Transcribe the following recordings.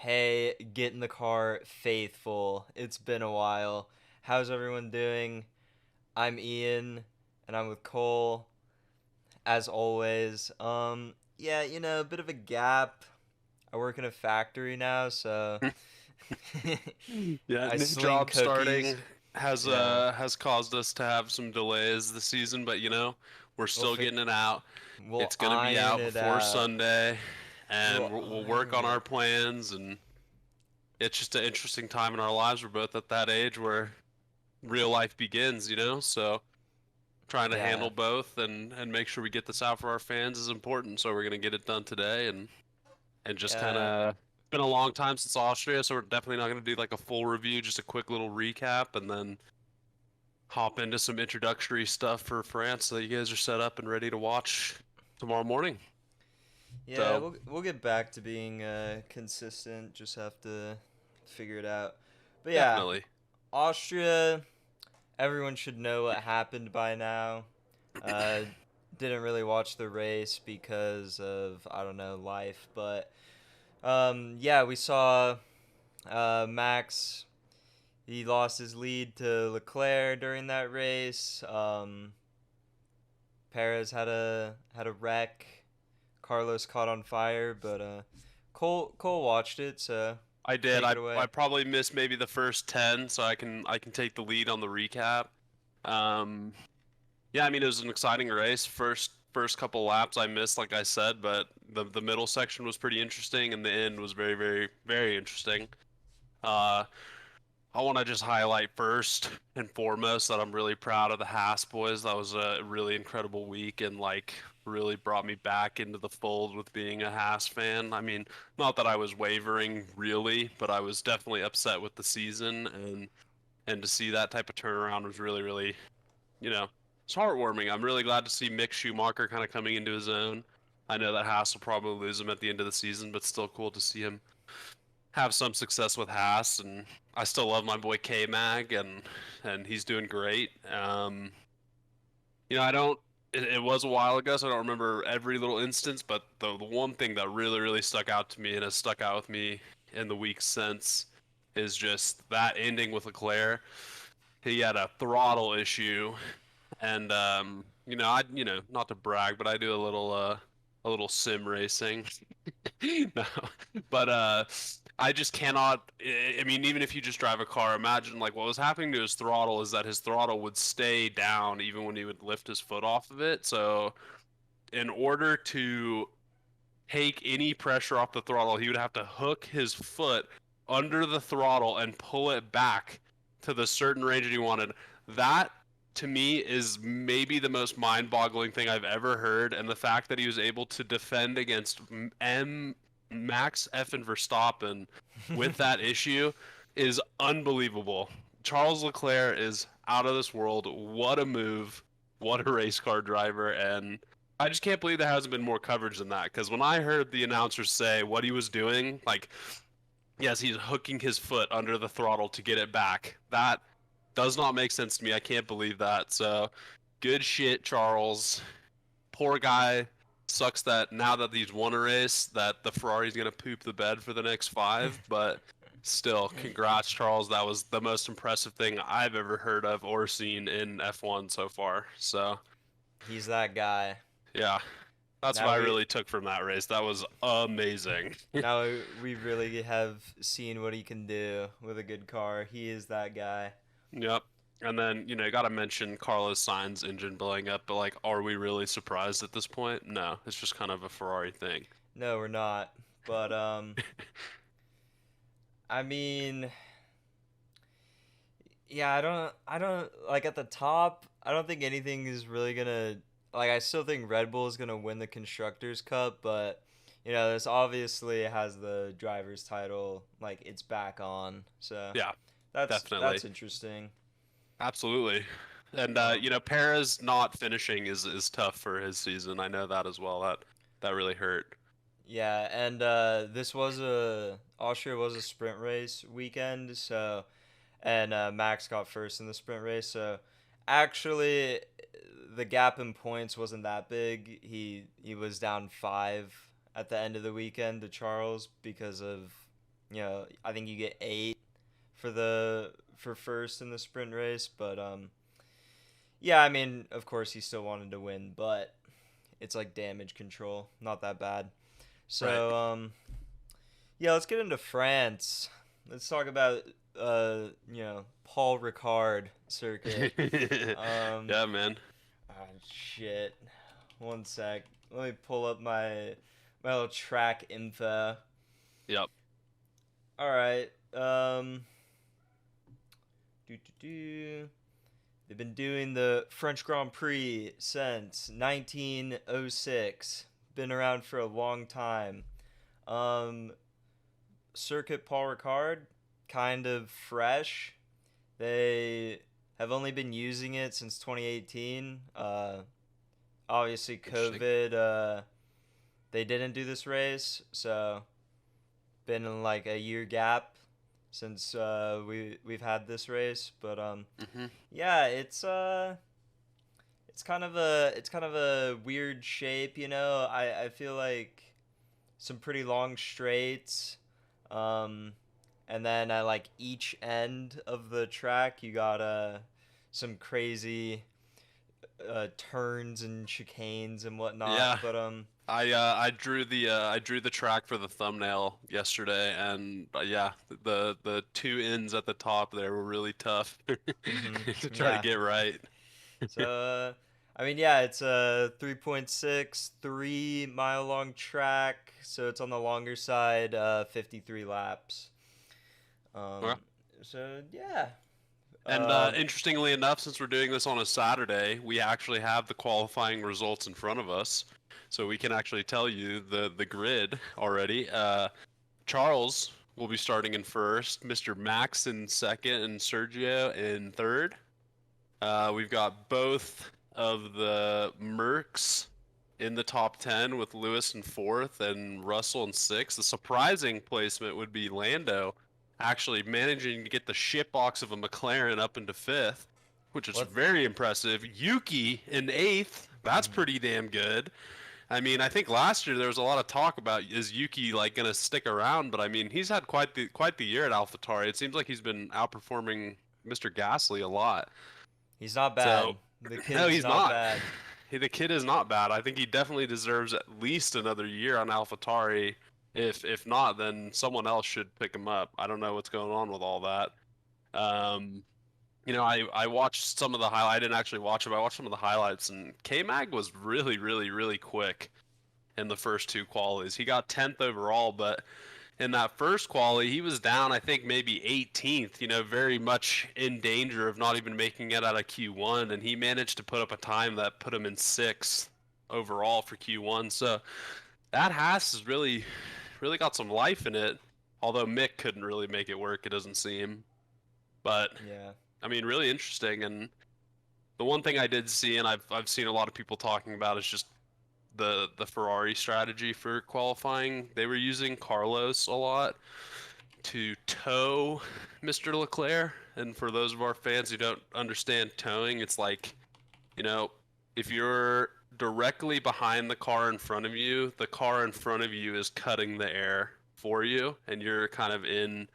Hey, get in the car, faithful. It's been a while. How's everyone doing? I'm Ian, and I'm with Cole, as always. Yeah, a bit of a gap. I work in a factory now, so Yeah, I new sling job cookies. starting has Yeah, caused us to have some delays this season, but we're we'll still fi- getting it out. we'll It's gonna be iron out it before out. Sunday, and We'll we'll work iron on our it. plans. And it's just an interesting time in our lives. We're both at that age where real life begins, So trying to Yeah, handle both and make sure we get this out for our fans is important. So we're gonna get it done today, and just kind yeah, of it's been a long time since Austria, so we're definitely not going to do like a full review, just a quick little recap, and then hop into some introductory stuff for France so that you guys are set up and ready to watch tomorrow morning. yeah. So We'll get back to being consistent. Just have to figure it out. But yeah, definitely. Austria, everyone should know what happened by now. Uh, didn't really watch the race because of, I don't know, life. But yeah, we saw Max. He lost his lead to Leclerc during that race. Perez had a wreck. Carlos caught on fire, but Cole watched it, so I did. take I it I away. probably missed maybe the first 10, so I can take the lead on the recap. Um, yeah, I mean it was an exciting race. First couple laps I missed, like I said, but the middle section was pretty interesting, and the end was very, very, very interesting. Uh, I want to just highlight first and foremost that I'm really proud of the Haas boys. That was a really incredible week and really brought me back into the fold with being a Haas fan. I mean, not that I was wavering really, but I was definitely upset with the season, and to see that type of turnaround was really, really, it's heartwarming. I'm really glad to see Mick Schumacher kind of coming into his own. I know that Haas will probably lose him at the end of the season, but still cool to see him have some success with Haas, and I still love my boy K Mag, and he's doing great. I don't. It was a while ago, so I don't remember every little instance, but the one thing that really, really stuck out to me and has stuck out with me in the weeks since is just that ending with Leclerc. He had a throttle issue, and I not to brag, but I do a little sim racing. No, but I just cannot. I mean, even if you just drive a car, imagine like what was happening to his throttle is that his throttle would stay down even when he would lift his foot off of it. So, in order to take any pressure off the throttle, he would have to hook his foot under the throttle and pull it back to the certain range that he wanted. That to me is maybe the most mind-boggling thing I've ever heard, and the fact that he was able to defend against M Max F and Verstappen with that issue is unbelievable. Charles Leclerc is out of this world. What a move. What a race car driver. And I just can't believe there hasn't been more coverage than that. Because when I heard the announcers say what he was doing, like, yes, he's hooking his foot under the throttle to get it back. That does not make sense to me. I can't believe that. So, good shit, Charles. Poor guy. Sucks that now that he's won a race, that the Ferrari's gonna poop the bed for the next five. But still, congrats, Charles. That was the most impressive thing I've ever heard of or seen in F1 so far. So, He's that guy. yeah, that's what Now I we really took from that race. That was amazing. now we really have seen what he can do with a good car. He is that guy. Yep. And then, you got to mention Carlos Sainz engine blowing up, but like, are we really surprised at this point? No, it's just kind of a Ferrari thing. No, we're not. But I mean, yeah, I don't like at the top. I don't think anything is really gonna like. I still think Red Bull is gonna win the constructors cup, but this obviously has the drivers title like it's back on. So Yeah, that's definitely. interesting. Absolutely. And Um, Perez not finishing is tough for his season. I know that as well. That really hurt. yeah, and Austria was a sprint race weekend, so and Max got first in the sprint race. So actually, the gap in points wasn't that big. He was down 5 at the end of the weekend to Charles because of I think you get 8 for first in the sprint race, but yeah, I mean, of course he still wanted to win, but it's like damage control, not that bad. Right. So yeah, let's get into France. Let's talk about Paul Ricard circuit. Um, Yeah, man. ah, shit. One sec. Let me pull up my little track info. Yep. All right. Do do do. They've been doing the French Grand Prix since 1906. Been around for a long time. Um, Circuit Paul Ricard, kind of fresh. They have only been using it since 2018. Obviously, Interesting. COVID, they didn't do this race, so been in like a year gap since we've had this race. But Mhm. yeah, it's kind of a weird shape, you know. I feel like some pretty long straights. Um, and then at like each end of the track, you got some crazy turns and chicanes and whatnot. Yeah. But I drew the track for the thumbnail yesterday, and yeah, the two ends at the top there were really tough to try to yeah. get right. So I mean, yeah, it's a 3.6 3 mile long track, so it's on the longer side, 53 laps. Okay. Um, so yeah. And Um, interestingly enough, since we're doing this on a Saturday, we actually have the qualifying results in front of us, so we can actually tell you the grid already. Charles will be starting in first, Mr. Max in second, and Sergio in third. We've got both of the Mercs in the top 10 with Lewis in fourth and Russell in sixth. The surprising placement would be Lando actually managing to get the shitbox of a McLaren up into fifth, which is what? very impressive. Yuki in eighth. That's Mhm. pretty damn good. I mean, I think last year there was a lot of talk about is Yuki like gonna stick around, but I mean he's had quite the year at AlphaTauri. It seems like he's been outperforming Mr. Gasly a lot. He's not So, bad. The no, kid's he's not not. bad. The kid is not bad. I think he definitely deserves at least another year on AlphaTauri. If not, then someone else should pick him up. I don't know what's going on with all that. Um, I watched some of the highlight. I didn't actually watch it, but I watched some of the highlights, and K Mag was really, really, really quick in the first two qualies. He got 10th overall, but in that first quali, he was down, I think, maybe 18th, very much in danger of not even making it out of Q1. And he managed to put up a time that put him in sixth overall for Q1. So that Haas has really, really got some life in it. Although Mick couldn't really make it work, it doesn't seem. But, Yeah. I mean, really interesting. And the one thing I did see, and I've seen a lot of people talking about, is just the Ferrari strategy for qualifying. They were using Carlos a lot to tow Mr. Leclerc. And for those of our fans who don't understand towing, it's like, you know, if you're directly behind the car in front of you, the car in front of you is cutting the air for you, and you're kind of in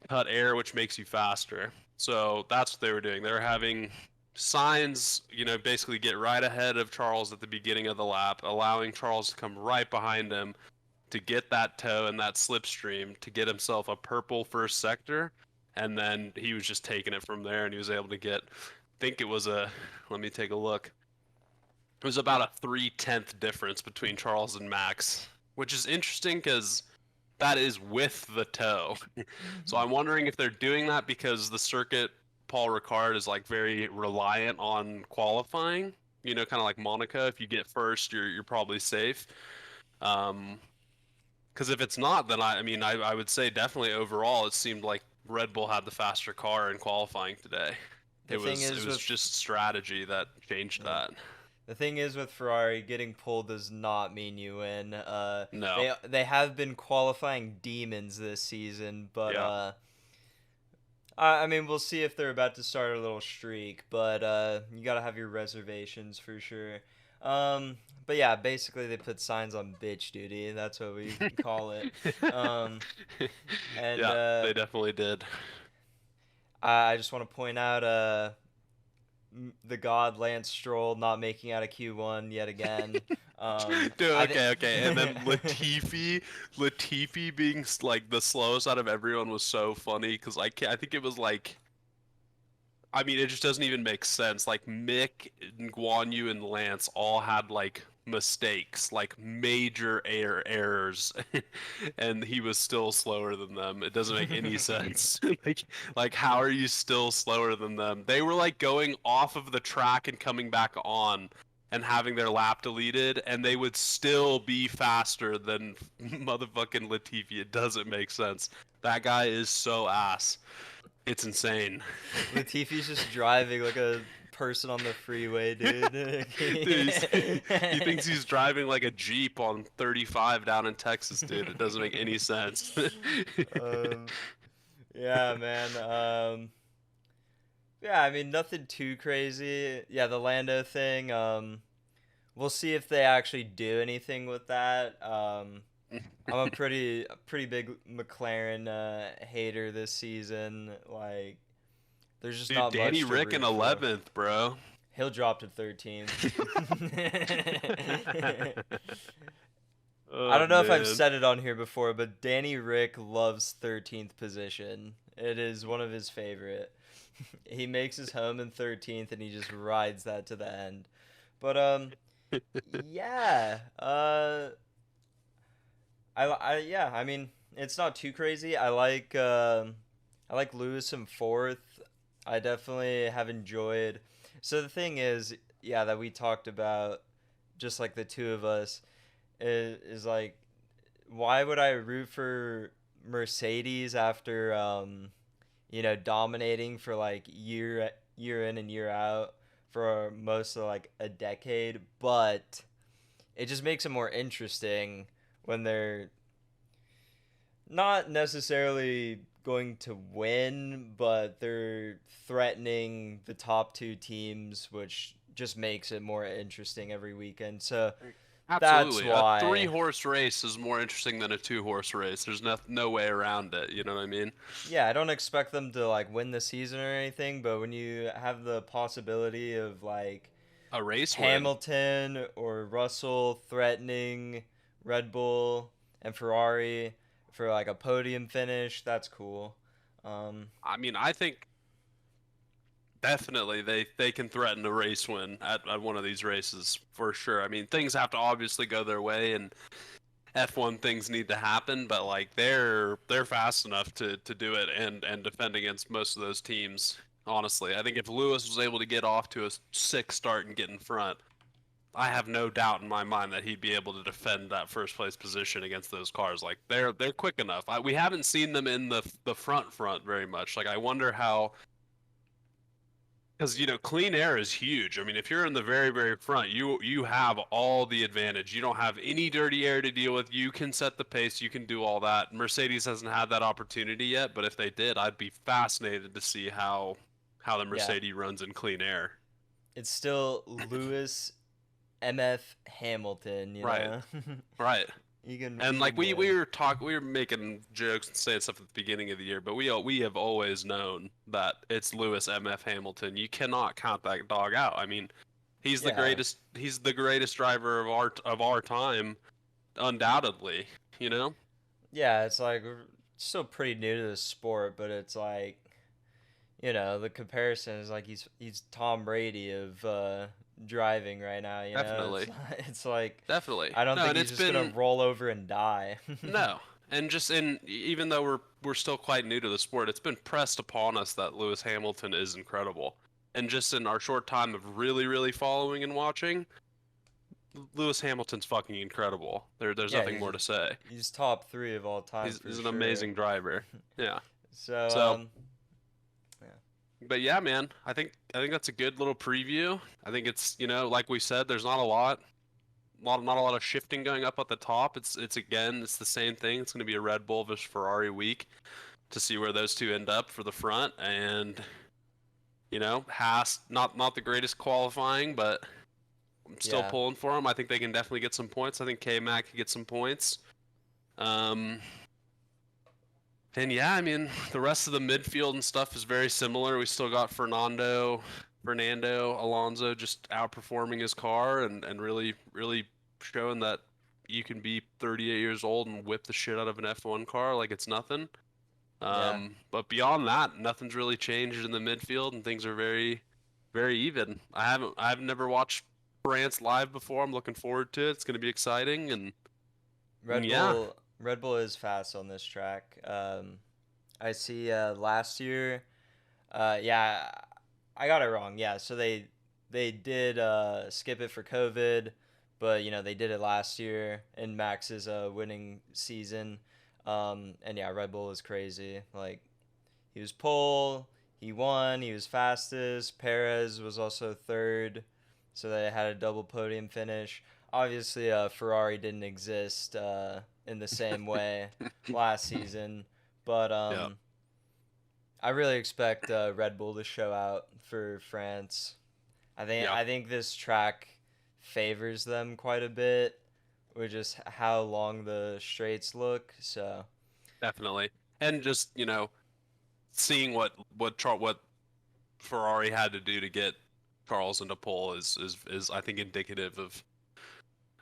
cut air, which makes you faster. So that's what they were doing. They were having signs, basically get right ahead of Charles at the beginning of the lap, allowing Charles to come right behind him to get that tow and that slipstream to get himself a purple first sector. And then he was just taking it from there, and he was able to get, I think it was let me take a look. It was about a 3/10 difference between Charles and Max, which is interesting because that is with the tow. So I'm wondering if they're doing that because the circuit Paul Ricard is like very reliant on qualifying. Kind of like Monaco. If you get first, you're probably safe. Um, because if it's not, then I mean I would say definitely overall it seemed like Red Bull had the faster car in qualifying today. It The thing was it is was with just strategy that changed yeah. that. The thing is with Ferrari, getting pulled does not mean you win. No. They have been qualifying demons this season, but Yeah. I mean we'll see if they're about to start a little streak. But you gotta have your reservations for sure. Um, but yeah, basically they put signs on bitch duty. That's what we call it. Um, and Yeah, they definitely did. I just want to point out the god Lance Stroll not making out of Q1 yet again. Dude, I okay, okay. And then think Latifi being like the slowest out of everyone was so funny because I think it was like, I mean, it just doesn't even make sense. Like Mick, Guan Yu, and Lance all had like mistakes, like major errors, and he was still slower than them. It doesn't make any sense. Like how are you still slower than them? They were like going off of the track and coming back on and having their lap deleted, and they would still be faster than motherfucking Latifi. It doesn't make sense. That guy is so ass. It's insane. Latifi's just driving like a person on the freeway, dude. Dude, he thinks he's driving like a Jeep on 35 down in Texas, dude. It doesn't make any sense. um, yeah, man. Yeah, I mean nothing too crazy. Yeah, the Lando thing. We'll see if they actually do anything with that. I'm a pretty big McLaren hater this season. Like, there's just Dude, not Danny much to Rick in root for. 11th, bro. He'll drop to 13th. I Oh, don't know if I've man. said it on here before, but Danny Rick loves 13th position. It is one of his favorite. He makes his home in 13th and he just rides that to the end. But yeah. Yeah, I mean, it's not too crazy. I like Lewis in fourth. I definitely have enjoyed. So the thing is, yeah, that we talked about, just like the two of us, is like, why would I root for Mercedes after dominating for like year in and year out for most of like a decade, but it just makes it more interesting when they're not necessarily going to win, but they're threatening the top two teams, which just makes it more interesting every weekend. So that's Absolutely. A why. three-horse race is more interesting than a two-horse race. There's no way around it. You know what I mean? Yeah, I don't expect them to like win the season or anything, but when you have the possibility of like A race win. Hamilton or Russell threatening Red Bull and Ferrari for like a podium finish, that's cool. Um, I mean, I think definitely they can threaten a race win at one of these races for sure. I mean, things have to obviously go their way and F1 things need to happen, but like they're fast enough to do it and defend against most of those teams. Honestly, I think if Lewis was able to get off to a sick start and get in front, I have no doubt in my mind that he'd be able to defend that first place position against those cars. Like they're quick enough. We haven't seen them in the front very much. Like I wonder how, because clean air is huge. I mean, if you're in the very front, you have all the advantage. You don't have any dirty air to deal with. You can set the pace. You can do all that. Mercedes hasn't had that opportunity yet, but if they did, I'd be fascinated to see how the yeah, Mercedes runs in clean air. it's still Lewis MF Hamilton, you Right, know. right. You And like can we win. were talking, we were making jokes and saying stuff at the beginning of the year, but we have always known that it's Lewis MF Hamilton. You cannot count that dog out. I mean, he's the Yeah. greatest. He's the greatest driver of our time, undoubtedly. You know. Yeah, it's like we're still pretty new to the sport, but it's like, the comparison is like he's Tom Brady of driving right now, you know? Definitely, It's like definitely. I don't No, think and he's it's just gonna been roll over and die. no, and just in even though we're still quite new to the sport, it's been pressed upon us that Lewis Hamilton is incredible. And just in our short time of really following and watching, Lewis Hamilton's fucking incredible. There's Yeah, nothing more to say. he's top three of all time for He's an sure. amazing driver. Yeah. So So, yeah. but yeah, man, I think that's a good little preview. I think it's like we said, there's not a lot, not a lot of shifting going up at the top. It's again, it's the same thing. It's going to be a Red Bull versus Ferrari week to see where those two end up for the front, and Haas not the greatest qualifying, but I'm still Yeah. pulling for them. I think they can definitely get some points. I think K-Mac could get some points. Um, and yeah, I mean, the rest of the midfield and stuff is very similar. We still got Fernando Alonso just outperforming his car and really, really showing that you can be 38 years old and whip the shit out of an F1 car like it's nothing. Yeah. But beyond that, nothing's really changed in the midfield, and things are very, very even. I've never watched France live before. I'm looking forward to it. It's going to be exciting, and Red yeah, Bull Red Bull is fast on this track. I see last year yeah, I got it wrong. Yeah, so they did skip it for COVID, but they did it last year in Max's winning season. And yeah, Red Bull is crazy. Like he was pole, he won, he was fastest. Perez was also third, so they had a double podium finish. Obviously, Ferrari didn't exist in the same way last season, but yeah, I really expect Red Bull to show out for France. I think yeah, I think this track favors them quite a bit, with just how long the straights look. So definitely. And just seeing what Ferrari had to do to get Charles into pole is I think indicative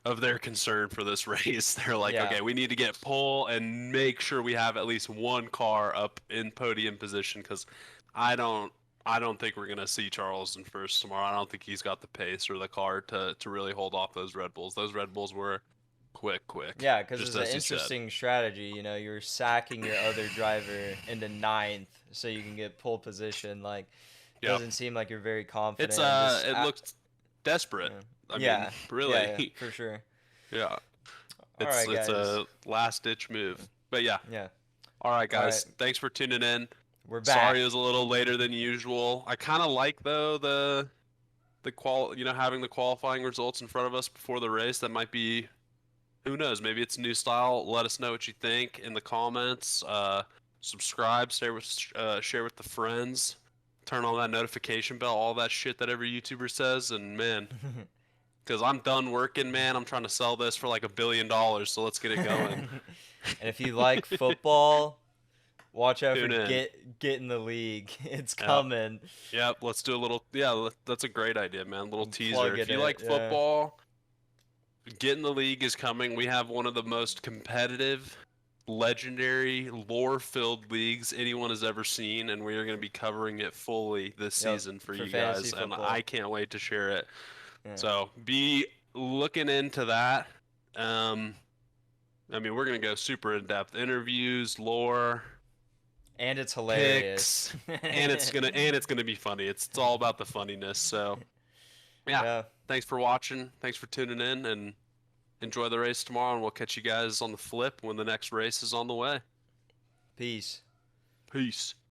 of their concern for this race. They're like, yeah, okay, we need to get pole and make sure we have at least one car up in podium position because I don't I don't think we're gonna see Charles in first tomorrow. I don't think he's got the pace or the car to really hold off those Red Bulls. Those Red Bulls were quick, yeah, because just it's an as you said. interesting strategy. You're sacking your other driver into ninth so you can get pole position. Like, Yep. doesn't seem like you're very It's confident. And just it looked desperate. yeah, I mean, yeah, yeah, really. for sure. Yeah. All It's right, it's guys. a last ditch move. But yeah. Yeah. All right, All right, guys. Thanks for tuning in. we're Sorry it back. was a little later than usual. I kind of like though having the qualifying results in front of us before the race. That might be, who knows, maybe it's a new style. Let us know what you think in the comments. Subscribe, share with the friends. Turn on that notification bell, all that shit that every YouTuber says, and man, because I'm done working, man. I'm trying to sell this for like $1 billion, so let's get it going. And if you like football, watch out for Tune in. get in the league. It's Yep. coming. Yep. Let's do a little. Yeah, that's a great idea, man. Little teaser. Plug If it you in. like Yeah. football, Get in the League is coming. We have one of the most competitive, legendary, lore-filled leagues anyone has ever seen, and we are going to be covering it fully this Yep. season for For you fantasy guys, and I football. can't wait to share it. Yeah. So be looking into that. Um, I mean, we're going to go super in-depth interviews, lore, And it's hilarious. picks, and it's gonna be funny. It's all about the funniness. So yeah, Yeah. thanks for watching. Thanks for tuning in, and enjoy the race tomorrow. And we'll catch you guys on the flip when the next race is on the way. Peace. Peace.